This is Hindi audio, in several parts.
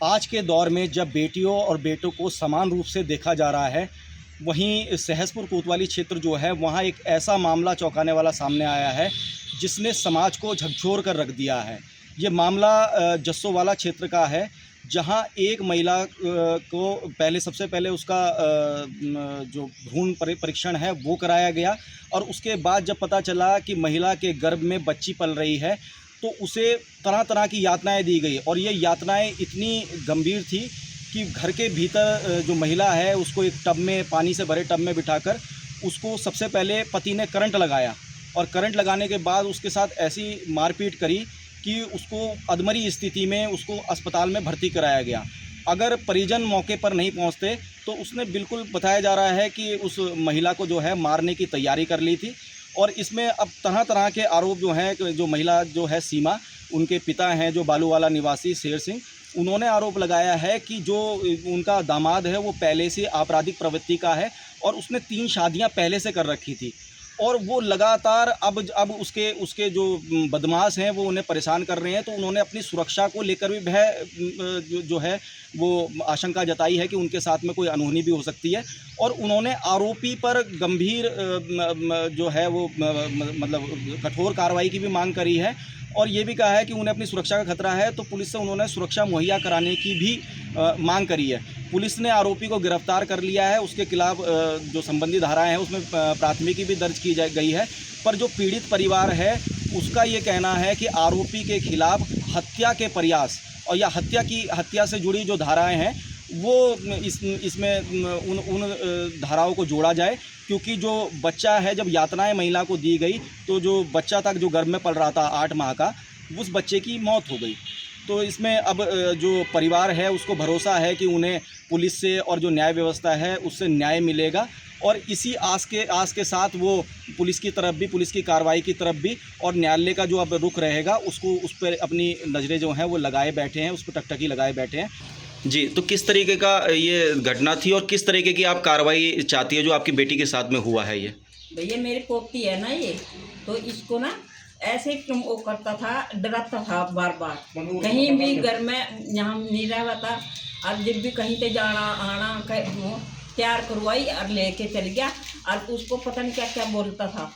आज के दौर में जब बेटियों और बेटों को समान रूप से देखा जा रहा है, वहीं सहसपुर कोतवाली क्षेत्र जो है वहाँ एक ऐसा मामला चौंकाने वाला सामने आया है जिसने समाज को झकझोर कर रख दिया है। ये मामला जस्सोवाला क्षेत्र का है, जहाँ एक महिला को सबसे पहले उसका जो भ्रूण परीक्षण है वो कराया गया और उसके बाद जब पता चला कि महिला के गर्भ में बच्ची पल रही है तो उसे तरह तरह की यातनाएं दी गई और ये यातनाएं इतनी गंभीर थी कि घर के भीतर जो महिला है उसको एक टब में, पानी से भरे टब में बिठाकर उसको सबसे पहले पति ने करंट लगाया और करंट लगाने के बाद उसके साथ ऐसी मारपीट करी कि उसको अधमरी स्थिति में उसको अस्पताल में भर्ती कराया गया। अगर परिजन मौके पर नहीं पहुंचते तो उसने बिल्कुल बताया जा रहा है कि उस महिला को जो है मारने की तैयारी कर ली थी। और इसमें अब तरह तरह के आरोप जो हैं, जो महिला जो है सीमा, उनके पिता हैं जो बालूवाला निवासी शेर सिंह, उन्होंने आरोप लगाया है कि जो उनका दामाद है वो पहले से आपराधिक प्रवृत्ति का है और उसने 3 शादियां पहले से कर रखी थी और वो लगातार अब उसके जो बदमाश हैं वो उन्हें परेशान कर रहे हैं। तो उन्होंने अपनी सुरक्षा को लेकर भी भय जो है वो आशंका जताई है कि उनके साथ में कोई अनहोनी भी हो सकती है और उन्होंने आरोपी पर गंभीर जो है वो मतलब कठोर कार्रवाई की भी मांग करी है और ये भी कहा है कि उन्हें अपनी सुरक्षा का खतरा है तो पुलिस से उन्होंने सुरक्षा मुहैया कराने की भी मांग करी है। पुलिस ने आरोपी को गिरफ्तार कर लिया है, उसके खिलाफ जो संबंधी धाराएं हैं उसमें प्राथमिकी भी दर्ज की गई है। पर जो पीड़ित परिवार है उसका ये कहना है कि आरोपी के खिलाफ हत्या के प्रयास और या हत्या से जुड़ी जो धाराएं हैं वो इसमें उन धाराओं को जोड़ा जाए, क्योंकि जो बच्चा है जब यातनाएं महिला को दी गई तो जो बच्चा तक जो गर्भ में पल रहा था 8 माह का, उस बच्चे की मौत हो गई। तो इसमें अब जो परिवार है उसको भरोसा है कि उन्हें पुलिस से और जो न्याय व्यवस्था है उससे न्याय मिलेगा और इसी आस के साथ वो पुलिस की तरफ भी, पुलिस की कार्रवाई की तरफ भी और न्यायालय का जो अब रुख रहेगा उसको उस पर अपनी नज़रें जो हैं वो लगाए बैठे हैं, उस पर टकटकी लगाए बैठे हैं। जी, तो किस तरीके का ये घटना थी और किस तरीके की आप कार्रवाई चाहती है जो आपकी बेटी के साथ में हुआ है? ये भैया मेरी पोती है ना ये, तो इसको ना ऐसे ही वो करता था, डराता था बार बार, कहीं भी घर में यहाँ नहीं रहा था और जब भी कहीं पे जाना आना तैयार करवाई और लेके चल गया और उसको पता नहीं क्या क्या बोलता था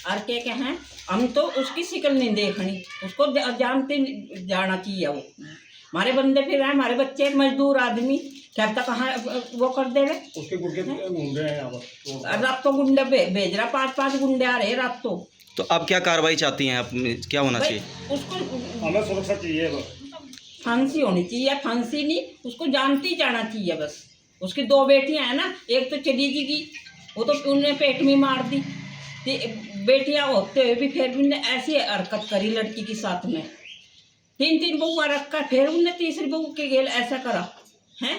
और क्या हैं, हम तो उसकी शिक्ल नहीं देखनी, उसको जानते जाना चाहिए। वो हमारे बंदे फिर हैं, हमारे बच्चे मजदूर आदमी क्या तक कहाँ वो कर दे रहे, उसके गुंडे घूम रहे हैं रात तो गुंडे भेज रहा, 5-5 गुंडे आ रहे रात तो आप क्या कार्रवाई चाहती हैं? आप क्या होना चाहिए? उसको हमें सुरक्षा चाहिए, फांसी होनी चाहिए, फांसी नहीं उसको जानती जाना चाहिए बस। उसकी 2 बेटियां हैं ना, एक तो चली की वो तो उन्हें पेट में मार दी, बेटियां होते हुए भी फिर भी ऐसी हरकत करी लड़की के साथ में, 3 बहुआ रखा फिर उनने तीसरी बहू के गेल ऐसा करा है।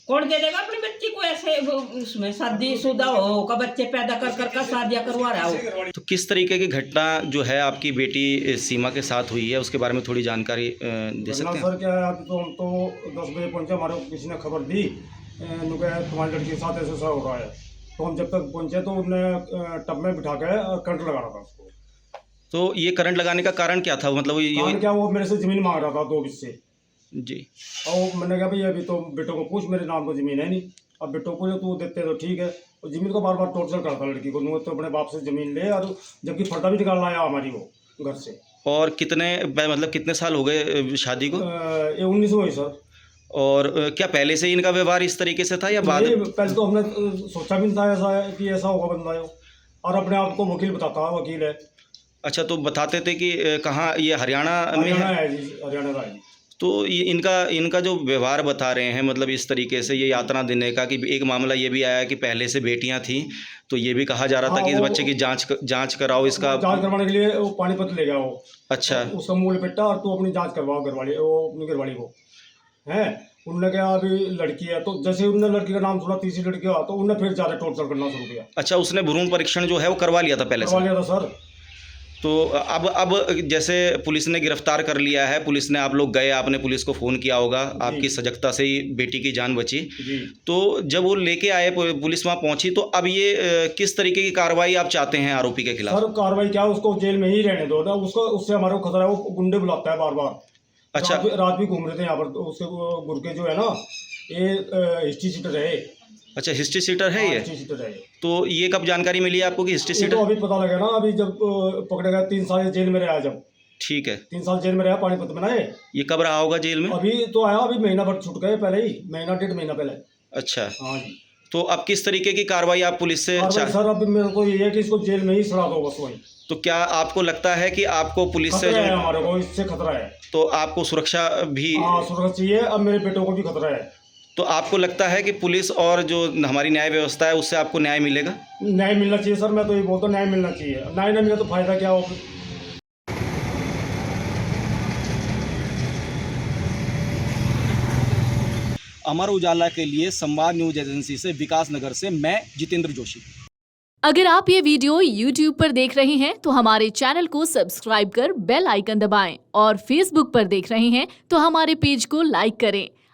कौन दे देगा अपनी बच्ची को ऐसे उसमें शादीशुदा हो का बच्चे पैदा कर शादियां करवा रहा हो। तो किस तरीके की घटना जो है आपकी बेटी सीमा के साथ हुई है उसके बारे में थोड़ी जानकारी दे सकते हैं? सर क्या है, तो हम तो 10 बजे पहुंचे, हमारे को किसी ने खबर दी तुम्हारी लड़की के साथ ऐसा हो रहा है, तो हम जब तक पहुंचे तो उन्हें टब में बिठा के करंट लगा रहा था उसको। तो ये करंट लगाने का कारण क्या था? मतलब क्या वो मेरे से जमीन मांग रहा था 2 हिस्से जी। और मैंने कहा भाई अभी तो बेटों को पूछ, मेरे नाम तो ज़मीन है नहीं, अब बेटों को जो तू देते तो ठीक है। और ज़मीन को बार बार टॉर्चर करता लड़की को, तो अपने बाप से ज़मीन ले, और जबकि फर्दा भी निकाल लाया हमारी वो घर से। और कितने साल हो गए शादी को? ये 19 हुई सर। और क्या पहले से इनका व्यवहार इस तरीके से था या बाद? पहले तो हमने सोचा भी नहीं था ऐसा है कि ऐसा होगा बंदा, और अपने आप को वकील बताता, वकील है। अच्छा, तो बताते थे कि कहाँ ये हरियाणा में है जी, हरियाणा का है। तो ये इनका जो व्यवहार बता रहे हैं, मतलब इस तरीके से ये यातना देने का, कि एक मामला ये भी आया कि पहले से बेटियां थीं, तो ये भी कहा जा रहा था कि इस बच्चे की जांच कराओ, इसका जांच करवाने के लिए वो पानीपत ले गया वो। अच्छा, उसका मूल बेटा, और तो अपनी जांच करवाओ घरवाली, वो अपनी घरवाली को है। उनने कहा अभी लड़की है, तो जैसे उनने लड़की का नाम सुना, तीसरी लड़की हुआ, तो उनने फिर ज़्यादा टॉर्चर करना शुरू किया। अच्छा, उसने भ्रूण परीक्षण जो है वो करवा लिया था पहले से? करवा लिया था सर। तो अब जैसे पुलिस ने गिरफ्तार कर लिया है, पुलिस ने, आप लोग गए, आपने पुलिस को फ़ोन किया होगा, आपकी सजगता से ही बेटी की जान बची। तो जब वो लेके आए, पुलिस वहाँ पहुँची, तो अब ये किस तरीके की कार्रवाई आप चाहते हैं आरोपी के खिलाफ? सर कार्रवाई क्या, उसको जेल में ही रहने दो ना, उसको उससे हमारे को खतरा है, वो गुंडे बुलाता है बार बार, अच्छा। रात भी घूम रहे थे यहाँ पर, तो उसके वो गुरके जो है ना, ये हिस्ट्री सीटर है। अच्छा, हिस्ट्री सीटर है ये? हिस्ट्री सीटर है। तो ये कब जानकारी मिली आपको कि हिस्ट्री ये तो सीटर? अभी पता लगा ना, अभी जब पकड़े गए 3 साल जेल में रहा, जब ठीक है। 3 साल जेल में रहा पानीपत में ना। ये कब रहा होगा जेल में? अभी तो आया, अभी महीना भर छूट गए, पहले ही महीना 1.5 महीना पहले। अच्छा, हाँ जी। तो अब किस तरीके की कार्रवाई आप पुलिस से सर अब मेरे को ये है कि इसको जेल में ही सड़ा दो बस, वही। तो क्या आपको लगता है कि आपको पुलिस से खतरा है जो, हमारे को, इससे खतरा है। तो आपको सुरक्षा भी, हाँ सुरक्षा चाहिए, अब मेरे बेटों को भी खतरा है। तो आपको लगता है कि पुलिस और जो हमारी न्याय व्यवस्था है उससे आपको न्याय मिलेगा? न्याय मिलना चाहिए सर, मैं तो ये बोलता हूँ न्याय मिलना चाहिए। न्याय नहीं मिला तो फायदा क्या हो। अमर उजाला के लिए संवाद न्यूज एजेंसी से विकास नगर से मैं जितेंद्र जोशी। अगर आप ये वीडियो YouTube पर देख रहे हैं तो हमारे चैनल को सब्सक्राइब कर बेल आइकन दबाएं और Facebook पर देख रहे हैं तो हमारे पेज को लाइक करें।